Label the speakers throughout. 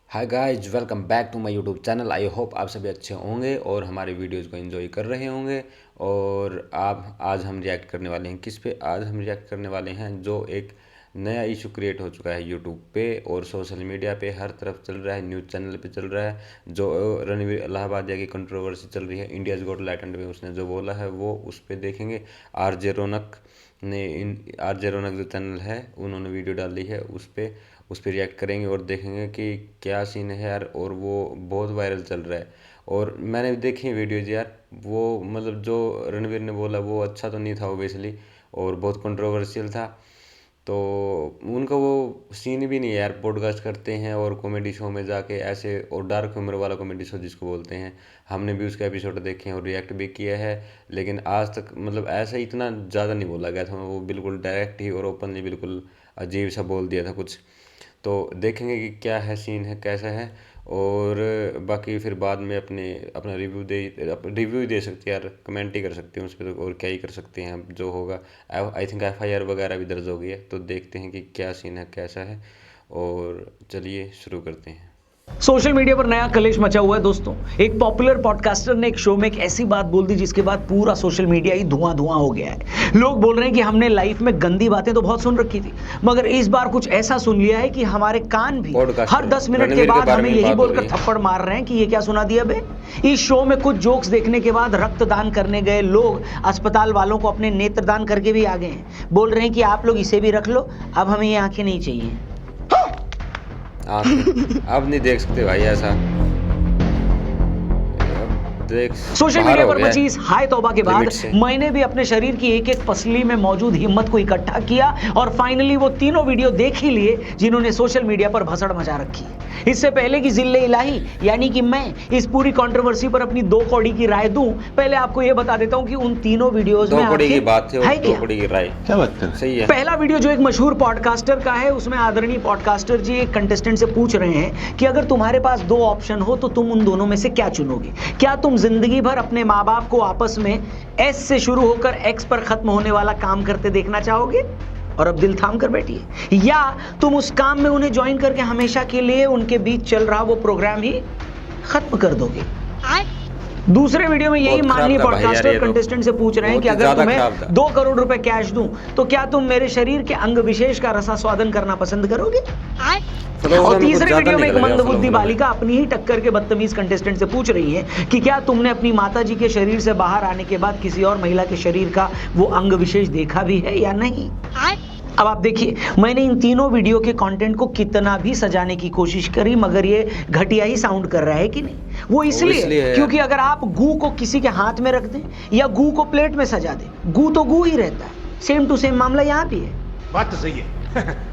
Speaker 1: Hi guys, welcome back to my YouTube channel. I hope आप सभी अच्छे होंगे और हमारे वीडियोस को एंजॉय कर रहे होंगे। और आप आज हम रिएक्ट करने वाले हैं किस पे? आज हम रिएक्ट करने वाले हैं जो एक नया इशू क्रिएट हो चुका है यूट्यूब पे और सोशल मीडिया पे हर तरफ चल रहा है, न्यूज़ चैनल पे चल रहा है। जो रणवीर इलाहाबादिया की कंट्रोवर्सी चल रही है, इंडियाज़ गॉट टैलेंट में उसने जो बोला है वो उस पर देखेंगे। आरजे रौनक ने आरजे रौनक जो चैनल है उन्होंने वीडियो डाली है, उस पर रिएक्ट करेंगे और देखेंगे कि क्या सीन है यार। और वो बहुत वायरल चल रहा है और मैंने भी देखी वीडियोज यार। वो मतलब जो रणवीर ने बोला वो अच्छा तो नहीं था ओबियसली, और बहुत कंट्रोवर्शियल था। तो उनका वो सीन भी नहीं है यार, पॉडकास्ट करते हैं और कॉमेडी शो में जाके ऐसे, और डार्क ह्यूमर वाला कॉमेडी शो जिसको बोलते हैं। हमने भी उसका एपिसोड देखे हैं और रिएक्ट भी किया है, लेकिन आज तक मतलब ऐसा इतना ज़्यादा नहीं बोला गया था। वो बिल्कुल डायरेक्ट ही और ओपनली बिल्कुल अजीब सा बोल दिया था कुछ। तो देखेंगे कि क्या है, सीन है कैसा है। और बाकी फिर बाद में अपना रिव्यू ही दे सकते हैं यार, कमेंट ही कर सकते हैं उस पर। तो और क्या ही कर सकते हैं, अब जो होगा। आई थिंक एफआईआर वगैरह भी दर्ज हो गई है, तो देखते हैं कि क्या सीन है कैसा है। और चलिए शुरू करते हैं।
Speaker 2: सोशल मीडिया पर नया कलेश मचा हुआ है दोस्तों। एक पॉपुलर पॉडकास्टर ने एक शो में एक ऐसी बात बोल दी जिसके बाद पूरा सोशल मीडिया ही धुआं धुआं हो गया है। लोग बोल रहे हैं कि हमने लाइफ में गंदी बातें तो बहुत सुन रखी थी, मगर इस बार कुछ ऐसा सुन लिया है कि हमारे कान भी हर 10 मिनट के बाद हमें यही बोलकर थप्पड़ मार रहे हैं कि ये क्या सुना दिया बे। इस शो में कुछ जोक्स देखने के बाद रक्तदान करने गए लोग अस्पताल वालों को अपने नेत्रदान करके भी आ गए हैं। बोल रहे हैं कि आप लोग इसे भी रख लो, अब हमें ये आंखें नहीं चाहिए।
Speaker 1: अब नहीं देख सकते भाई ऐसा।
Speaker 2: सोशल मीडिया पर मची इस हाय तौबा के बाद मैंने भी अपने शरीर की एक एक पसली में मौजूद हिम्मत को इकट्ठा किया और फाइनली वो तीनों वीडियो देख ही लिए जिन्होंने सोशल मीडिया पर भसड़ मचा रखी है। इससे पहले कि जिल्ले इलाही यानी कि मैं इस पूरी कंट्रोवर्सी पर अपनी 2 कौड़ी की राय दूं, पहले आपको यह बता देता हूं कि उन तीनों वीडियोस में
Speaker 1: की बात है, 2 कौड़ी की राय
Speaker 3: क्या बात कर
Speaker 1: सही है।
Speaker 2: पहला वीडियो जो एक मशहूर पॉडकास्टर का है, उसमें आदरणीय पॉडकास्टर जी एक कंटेस्टेंट से पूछ रहे हैं कि अगर तुम्हारे पास 2 ऑप्शन हो तो तुम उन दोनों में से क्या चुनोगे। क्या तुम जिंदगी भर अपने माँ बाप को आपस में एस से शुरू होकर एक्स पर खत्म होने वाला काम करते देखना चाहोगे, और अब दिल थाम कर बैठिए, या तुम उस काम में उन्हें ज्वाइन करके हमेशा के लिए उनके बीच चल रहा वो प्रोग्राम ही खत्म कर दोगे। दूसरे वीडियो में यही माननीय पॉडकास्टर कंटेस्टेंट से पूछ रहे हैं कि अगर तुम्हें 2 करोड़ रुपए कैश दूं तो क्या तुम मेरे शरीर के अंग विशेष का रसास्वादन करना पसंद करोगे। और तीसरे वीडियो में एक मंदबुद्धि बालिका अपनी ही टक्कर के बदतमीज कंटेस्टेंट से पूछ रही है कि क्या तुमने अपनी माताजी के शरीर से बाहर आने के बाद किसी और महिला के शरीर का वो अंग विशेष देखा भी है या नहीं। अब आप देखिए, मैंने इन तीनों वीडियो के कंटेंट को कितना भी सजाने की कोशिश करी, मगर ये घटिया ही साउंड कर रहा है कि नहीं। वो इसलिए क्योंकि अगर आप गू को किसी के हाथ में रख दें या गू को प्लेट में सजा दें, गू तो गू ही रहता है। सेम टू सेम मामला यहाँ भी है।
Speaker 3: बात तो सही है।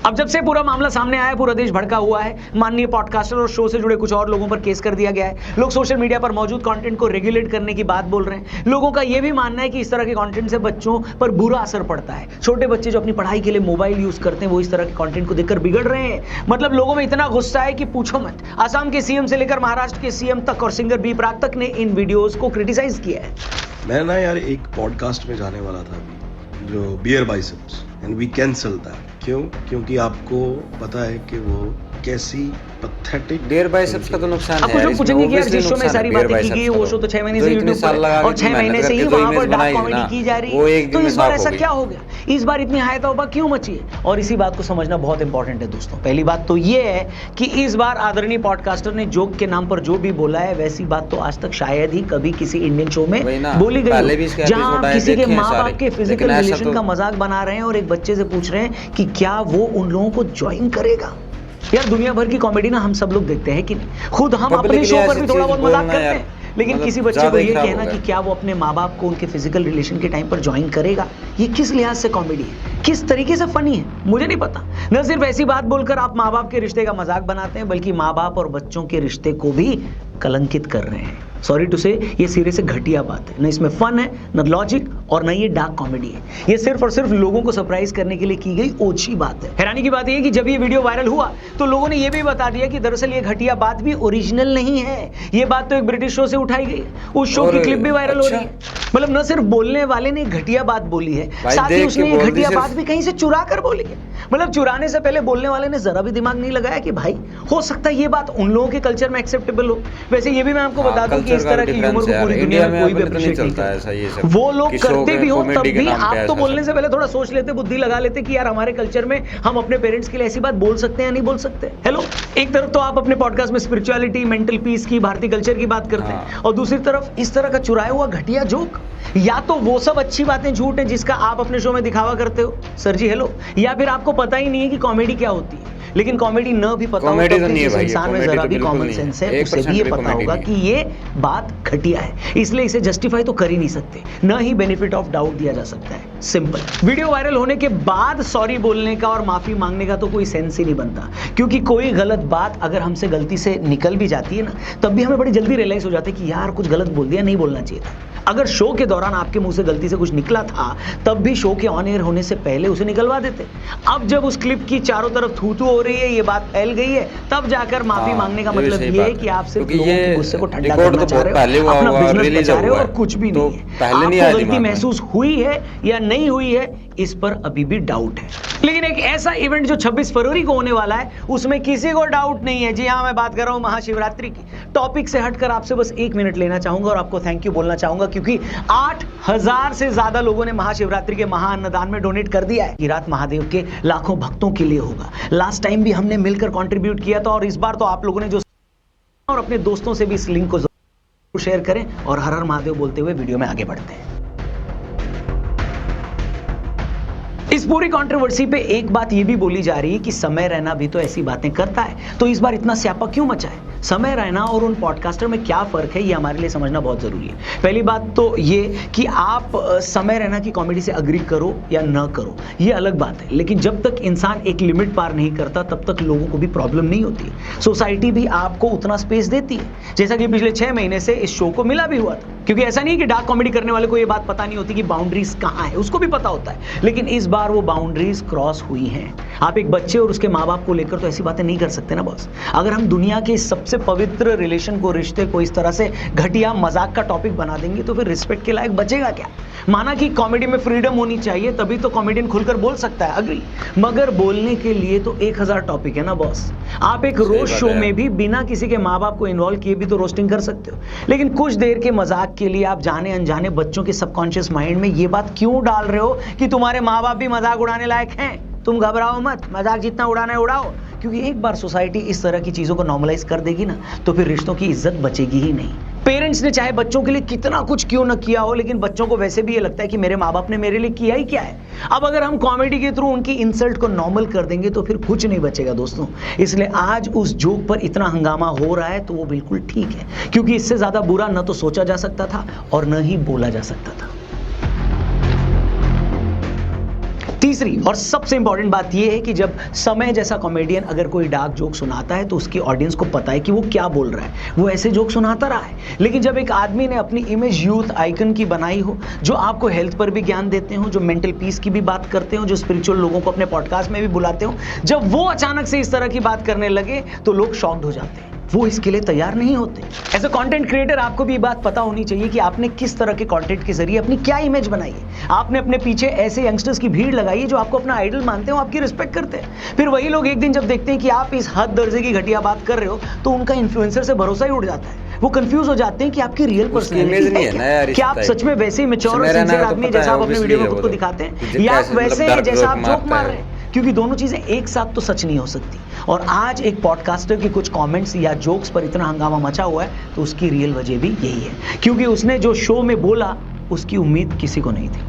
Speaker 2: अब जब से पूरा मामला सामने आया, पूरा देश भड़का हुआ है। माननीय पॉडकास्टर और शो से जुड़े कुछ और लोगों पर केस कर दिया गया है। लोग सोशल मीडिया पर मौजूद कंटेंट को रेगुलेट करने की बात बोल रहे हैं। लोगों का यह भी मानना है कि इस तरह के कंटेंट से बच्चों पर बुरा असर पड़ता है। छोटे बच्चे जो अपनी पढ़ाई के लिए मोबाइल यूज करते हैं वो इस तरह के कंटेंट को देखकर बिगड़ रहे हैं। मतलब लोगों में इतना गुस्सा है कि पूछो मत। असम के सीएम से लेकर महाराष्ट्र के सीएम तक और सिंगर बी प्राक तक ने इन वीडियोस को क्रिटिसाइज किया है।
Speaker 4: मैं ना यार एक पॉडकास्ट में जाने वाला था अभी, जो bare biceps, and we cancel that. क्यों? क्योंकि आपको पता है कि वो कैसी पैथेटिक।
Speaker 1: बियर बाइसेप्स का तो नुकसान है।
Speaker 2: आपको जो पूछेंगे कि यार जिस शो में सारी बातें की गई वो शो तो 6 महीने से यूट्यूब पर है और 6 महीने से ही वहां पर डार्क कॉमेडी की जा रही है, तो इस बार ऐसा क्या हो गया, इस बार इतनी हाय तौबा क्यों मची है। और इसी बात को समझना बहुत इंपॉर्टेंट है दोस्तों। पहली बात तो ये है कि इस बार आदरणीय पॉडकास्टर ने जोक के नाम पर जो भी बोला है, वैसी बात तो आज तक शायद ही कभी किसी इंडियन शो में बोली गई, जहां किसी के माँ बाप के फिजिकल रिलेशन का मजाक बना रहे हैं और एक बच्चे से पूछ रहे हैं कि क्या वो उन लोगों को ज्वाइन करेगा। यार दुनिया भर की कॉमेडी ना हम सब लोग देखते हैं कि नहीं, खुद हम अपने शो पर भी थोड़ा बहुत मजाक करते हैं, लेकिन किसी बच्चे को ये कहना कि क्या वो अपने माँ बाप को उनके फिजिकल रिलेशन के टाइम पर ज्वाइन करेगा, ये किस लिहाज से कॉमेडी है, किस तरीके से फनी है, मुझे नहीं पता। न सिर्फ ऐसी बात बोलकर आप माँ बाप के रिश्ते का मजाक बनाते हैं, बल्कि माँ बाप और बच्चों के रिश्ते को भी कलंकित कर रहे हैं। सॉरी टू से, ये सिरे से घटिया बात है। न इसमें फन है, न लॉजिक, और न ये डार्क कॉमेडी है। ये सिर्फ और सिर्फ लोगों को सरप्राइज करने के लिए की गई ओछी बात है। हैरानी की बात यह है कि जब ये वीडियो वायरल हुआ तो लोगों ने ये भी बता दिया कि दरअसल ये घटिया बात भी ओरिजिनल नहीं है, ये बात तो एक ब्रिटिश शो से उठाई गई, उस शो की क्लिप भी वायरल हो रही है। मतलब न सिर्फ बोलने वाले ने घटिया बात बोली है, साथ ही उसने ये घटिया बात भी कहीं से चुरा कर बोली है। मतलब चुराने से पहले बोलने वाले ने जरा भी दिमाग नहीं लगाया कि भाई हो सकता है ये बात उन लोगों के कल्चर में एक्सेप्टेबल हो। वैसे ये भी मैं आपको बता दूं कि इस तरह की ह्यूमर को पूरी दुनिया में कोई भी अप्रिशिएट नहीं करता। वो लोग करते भी हो तब भी आप तो बोलने से पहले थोड़ा सोच लेते, बुद्धि लगा लेते कि यार हमारे कल्चर में हम अपने पेरेंट्स के लिए ऐसी बात बोल सकते हैं या नहीं बोल सकते। हेलो, एक तरफ तो आप अपने पॉडकास्ट में स्पिरिचुअलिटी, मेंटल पीस की, भारतीय कल्चर की बात करते हैं, और दूसरी तरफ इस तरह का चुराया हुआ घटिया जोक। या तो वो सब अच्छी बातें झूठ है जिसका आप अपने शो में दिखावा करते हो सर जी, हेलो, या फिर आपको पता ही नहीं है कि कॉमेडी क्या होती है। लेकिन कॉमेडी न भी पता हो तो जिस इंसान में जरा भी कॉमन सेंस है उसे भी ये पता होगा कि ये बात घटिया है, इसलिए इसे जस्टिफाई तो कर ही नहीं सकते, न ही बेनिफिट ऑफ डाउट दिया जा सकता है। सिंपल। वीडियो वायरल होने के बाद सॉरी बोलने का और माफी मांगने का तो कोई सेंस ही नहीं बनता, क्योंकि कोई गलत बात अगर हमसे गलती से निकल भी जाती है ना, तब भी हमें बड़ी जल्दी रियलाइज हो जाता है कि यार कुछ गलत बोल दिया, नहीं बोलना चाहिए था। अगर शो के दौरान आपके मुंह से गलती से कुछ निकला था, तब भी शो के ऑन एयर होने से पहले उसे निकलवा देते। अब जब उस क्लिप की चारों तरफ थू-थू हो रही है, ये बात फैल गई है, तब जाकर माफी मांगने का मतलब ये है कि आप सिर्फ लोगों के गुस्से को ठंडा करना चाह रहे हो, अपना बिजनेस बचा रहे हो, और कुछ भी नहीं है। आपको गलती महसूस हुई है या नहीं हुई है, इस पर अभी भी डाउट है। लेकिन एक ऐसा इवेंट जो 26 फरवरी को होने वाला है, उसमें किसी को डाउट नहीं है। जी हाँ, मैं बात कर रहा हूं महाशिवरात्रि की। टॉपिक से हटकर आपसे बस 1 मिनट लेना चाहूंगा और आपको थैंक यू बोलना चाहूंगा, क्योंकि 8000 से ज्यादा लोगों ने महाशिवरात्रि के महाअन्नदान में डोनेट कर दिया है। ये रात महादेव के लाखों भक्तों के लिए होगा। लास्ट टाइम भी हमने मिलकर कंट्रीब्यूट किया था, और इस बार तो आप लोगों ने जो, और अपने दोस्तों से भी इस लिंक को जरूर शेयर करें। और हर हर महादेव बोलते हुए वीडियो में आगे बढ़ते हैं। इस पूरी कंट्रोवर्सी पे एक बात ये भी बोली जा रही है कि समय रैना भी तो ऐसी बातें करता है, तो इस बार इतना स्यापा क्यों मचा है? समय रैना और उन पॉडकास्टर में क्या फर्क है, ये हमारे लिए समझना बहुत जरूरी है। पहली बात तो ये कि आप समय रैना की कॉमेडी से अग्री करो या न करो, ये अलग बात है, लेकिन जब तक इंसान एक लिमिट पार नहीं करता तब तक लोगों को भी प्रॉब्लम नहीं होती। सोसाइटी भी आपको उतना स्पेस देती है, जैसा कि पिछले 6 महीने से इस शो को मिला भी हुआ था। क्योंकि ऐसा नहीं कि डार्क कॉमेडी करने वाले को ये बात पता नहीं होती कि बाउंड्रीज कहाँ है, उसको भी पता होता है, लेकिन इस बार वो बाउंड्रीज क्रॉस हुई हैं। आप एक बच्चे और उसके माँ बाप को लेकर तो ऐसी बातें नहीं कर सकते ना बॉस। अगर हम दुनिया के सबसे पवित्र रिलेशन को, रिश्ते को इस तरह से घटिया मजाक का टॉपिक बना देंगे तो फिर रिस्पेक्ट के लायक बचेगा क्या? माना कि कॉमेडी में फ्रीडम होनी चाहिए, तभी तो कॉमेडियन खुलकर बोल सकता है, अग्री, मगर बोलने के लिए तो 1000 टॉपिक है ना बॉस। आप एक रोस्ट शो में भी बिना किसी के माँ बाप को इन्वॉल्व किए भी तो रोस्टिंग कर सकते हो, लेकिन कुछ देर के मजाक के लिए आप जाने अनजाने बच्चों के सबकॉन्शियस माइंड में ये बात क्यों डाल रहे हो कि तुम्हारे माँ बाप भी मजाक उड़ाने लायक हैं? तुम घबराओ मत, मजाक जितना उड़ाना है उड़ाओ, क्योंकि एक बार सोसाइटी इस तरह की चीजों को नॉर्मलाइज कर देगी ना, तो फिर रिश्तों की इज्जत बचेगी ही नहीं। पेरेंट्स ने चाहे बच्चों के लिए कितना कुछ क्यों न किया हो, लेकिन बच्चों को वैसे भी ये लगता है कि मेरे माँ बाप ने मेरे लिए किया ही क्या है। अब अगर हम कॉमेडी के थ्रू उनकी इंसल्ट को नॉर्मल कर देंगे तो फिर कुछ नहीं बचेगा दोस्तों। इसलिए आज उस जोक पर इतना हंगामा हो रहा है तो वो बिल्कुल ठीक है, क्योंकि इससे ज्यादा बुरा न तो सोचा जा सकता था और न ही बोला जा सकता था। तीसरी और सबसे इंपॉर्टेंट बात यह है कि जब समय जैसा कॉमेडियन अगर कोई डार्क जोक सुनाता है तो उसकी ऑडियंस को पता है कि वो क्या बोल रहा है, वो ऐसे जोक सुनाता रहा है। लेकिन जब एक आदमी ने अपनी इमेज यूथ आइकन की बनाई हो, जो आपको हेल्थ पर भी ज्ञान देते हो, जो मेंटल पीस की भी बात करते हो, जो स्पिरिचुअल लोगों को अपने पॉडकास्ट में भी बुलाते हो, जब वो अचानक से इस तरह की बात करने लगे तो लोग शॉक्ड हो जाते हैं, वो इसके लिए तैयार नहीं होते। एज अ कंटेंट क्रिएटर आपको भी ये बात पता होनी चाहिए कि आपने किस तरह के कंटेंट के जरिए अपनी क्या इमेज बनाई है। आपने अपने पीछे ऐसे यंगस्टर्स की भीड़ लगाई है जो आपको अपना आइडल मानते हो, आपकी रिस्पेक्ट करते हैं। फिर वही लोग एक दिन जब देखते हैं कि आप इस हद दर्जे की घटिया बात कर रहे हो तो उनका इन्फ्लुएंसर से भरोसा ही उड़ जाता है। वो कंफ्यूज हो जाते हैं कि आपकी रियल पर्सनैलिटी है क्या, आप सच में वैसे ही मैच्योर और सिंसियर आदमी जैसा आप अपने वीडियो में खुद को दिखाते हैं, या आप वैसे हैं जैसा आप जोक मार रहे हैं, क्योंकि दोनों चीजें एक साथ तो सच नहीं हो सकती। और आज एक पॉडकास्टर के कुछ कमेंट्स या जोक्स पर इतना हंगामा मचा हुआ है तो उसकी रियल वजह भी यही है, क्योंकि उसने जो शो में बोला उसकी उम्मीद किसी को नहीं थी।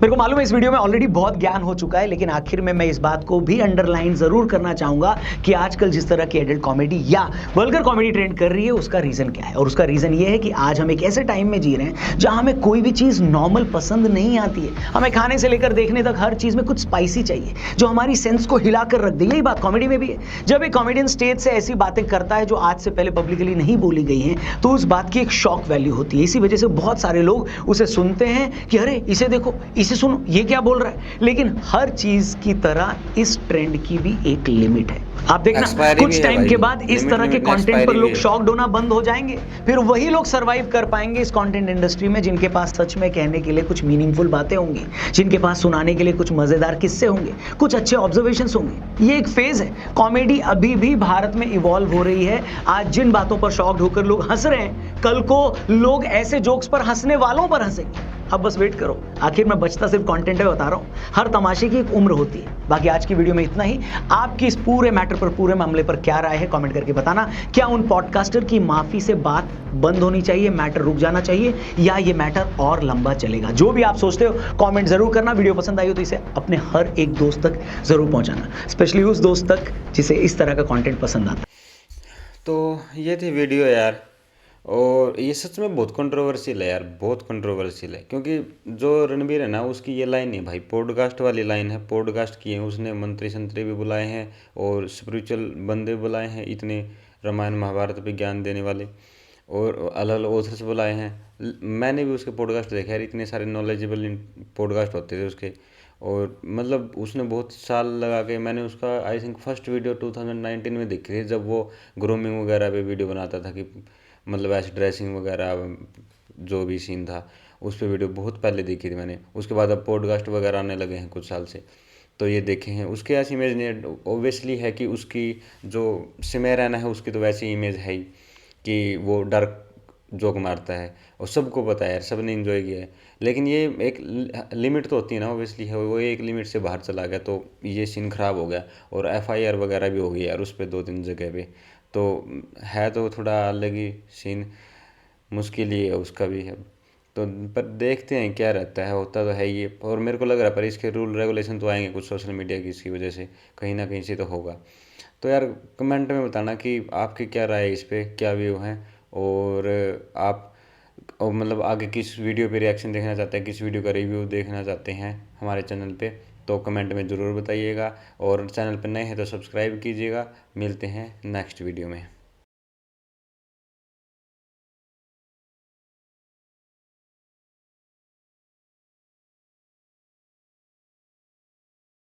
Speaker 2: मेरे को मालूम है इस वीडियो में ऑलरेडी बहुत ज्ञान हो चुका है, लेकिन आखिर में मैं इस बात को भी अंडरलाइन जरूर करना चाहूंगा कि आजकल जिस तरह की एडल्ट कॉमेडी या वल्गर कॉमेडी ट्रेंड कर रही है उसका रीजन क्या है। और उसका रीजन ये है कि आज हम एक ऐसे टाइम में जी रहे हैं जहां हमें कोई भी चीज नॉर्मल पसंद नहीं आती है। हमें खाने से लेकर देखने तक हर चीज में कुछ स्पाइसी चाहिए जो हमारी सेंस को हिलाकर रख दे। यही बात कॉमेडी में भी है। जब एक कॉमेडियन स्टेज से ऐसी बातें करता है जो आज से पहले पब्लिकली नहीं बोली गई हैं, तो उस बात की एक शॉक वैल्यू होती है। इसी वजह से बहुत सारे लोग उसे सुनते हैं कि अरे इसे देखो, इसे सुनो, ये क्या बोल रहा है। लेकिन हर चीज की तरह इस ट्रेंड की भी एक लिमिट है। आप देखना
Speaker 1: एक्सपायरी भी
Speaker 2: कुछ
Speaker 1: है
Speaker 2: टाइम
Speaker 1: भाई,
Speaker 2: के बाद इस तरह के
Speaker 1: लिमिट
Speaker 2: कंटेंट पर
Speaker 1: एक्सपायरी
Speaker 2: लोग
Speaker 1: भी है।
Speaker 2: शॉक्ड होना बंद हो जाएंगे। फिर वही लोग सरवाइव कर पाएंगे इस कंटेंट इंडस्ट्री में जिनके पास सच में कहने के लिए कुछ मीनिंगफुल बातें होंगी, जिनके पास सुनाने के लिए कुछ मजेदार किस्से होंगे, कुछ अच्छे ऑब्जर्वेशंस होंगे। ये एक फेज है। कॉमेडी अभी भी भारत में इवॉल्व हो रही है। आज जिन बातों पर शॉक्ड होकर लोग हंस रहे हैं, कल को लोग ऐसे जोक्स पर हंसने वालों पर हंसेंगे। अब बस वेट करो। आखिर में बचता सिर्फ कंटेंट है, बता रहा हूं। हर तमाशे की एक उम्र होती है। बाकी आज की वीडियो में इतना ही। आपकी इस पूरे मैटर पर, पूरे मामले पर क्या राय है, कमेंट करके बताना। क्या उन पॉडकास्टर की माफी से बात बंद होनी चाहिए, मैटर रुक जाना चाहिए, या ये मैटर और लंबा चलेगा? जो भी आप सोचते हो कमेंट जरूर करना। वीडियो पसंद आई हो तो इसे अपने हर एक दोस्त तक जरूर पहुंचाना, स्पेशली उस दोस्त तक जिसे इस तरह का कंटेंट पसंद आता है।
Speaker 1: तो ये थी वीडियो यार, और ये सच में बहुत कंट्रोवर्शियल है यार, बहुत कंट्रोवर्शियल है। क्योंकि जो रणबीर है ना, उसकी ये लाइन है भाई, पॉडकास्ट वाली लाइन है। पॉडकास्ट किए हैं उसने, मंत्री संतरी भी बुलाए हैं और स्पिरिचुअल बंदे बुलाए हैं, इतने रामायण महाभारत पे ज्ञान देने वाले, और अलग अलग ऑथर्स बुलाए हैं। मैंने भी उसके पॉडकास्ट देखे यार, इतने सारे नॉलेजेबल पॉडकास्ट होते थे उसके। और मतलब उसने बहुत साल लगा के, मैंने उसका आई थिंक फर्स्ट वीडियो 2019 में देखी थी, जब वो ग्रूमिंग वगैरह पे वीडियो बनाता था कि मतलब ऐसे ड्रेसिंग वगैरह जो भी सीन था, उस पर वीडियो बहुत पहले देखी थी मैंने। उसके बाद अब पॉडकास्ट वगैरह आने लगे हैं कुछ साल से, तो ये देखे हैं। उसके ऐसी इमेज नहीं, ऑब्वियसली है कि उसकी जो सिमर रैना है उसकी तो वैसी इमेज है ही कि वो डार्क जोक मारता है, और सबको पता है यार, सब ने इन्जॉय किया है। लेकिन ये एक लिमिट तो होती है ना, ऑब्वियसली है, वो एक लिमिट से बाहर चला गया तो ये सीन ख़राब हो गया। और एफआईआर वगैरह भी हो गई यार उस पर 2-3 जगह पे, तो है तो थोड़ा अलग ही सीन, मुश्किल ही है उसका भी है। तो पर देखते हैं क्या रहता है, होता तो है ये। और मेरे को लग रहा है पर इसके रूल रेगुलेशन तो आएंगे कुछ सोशल मीडिया की, इसकी वजह से कहीं ना कहीं से तो होगा। तो यार कमेंट में बताना कि आपकी क्या राय है इस पे, क्या व्यू हैं, और आप और मतलब आगे किस वीडियो पे रिएक्शन देखना चाहते हैं, किस वीडियो का रिव्यू देखना चाहते हैं हमारे चैनल पे, तो कमेंट में ज़रूर बताइएगा। और चैनल पर नए हैं तो सब्सक्राइब कीजिएगा। मिलते हैं नेक्स्ट वीडियो में।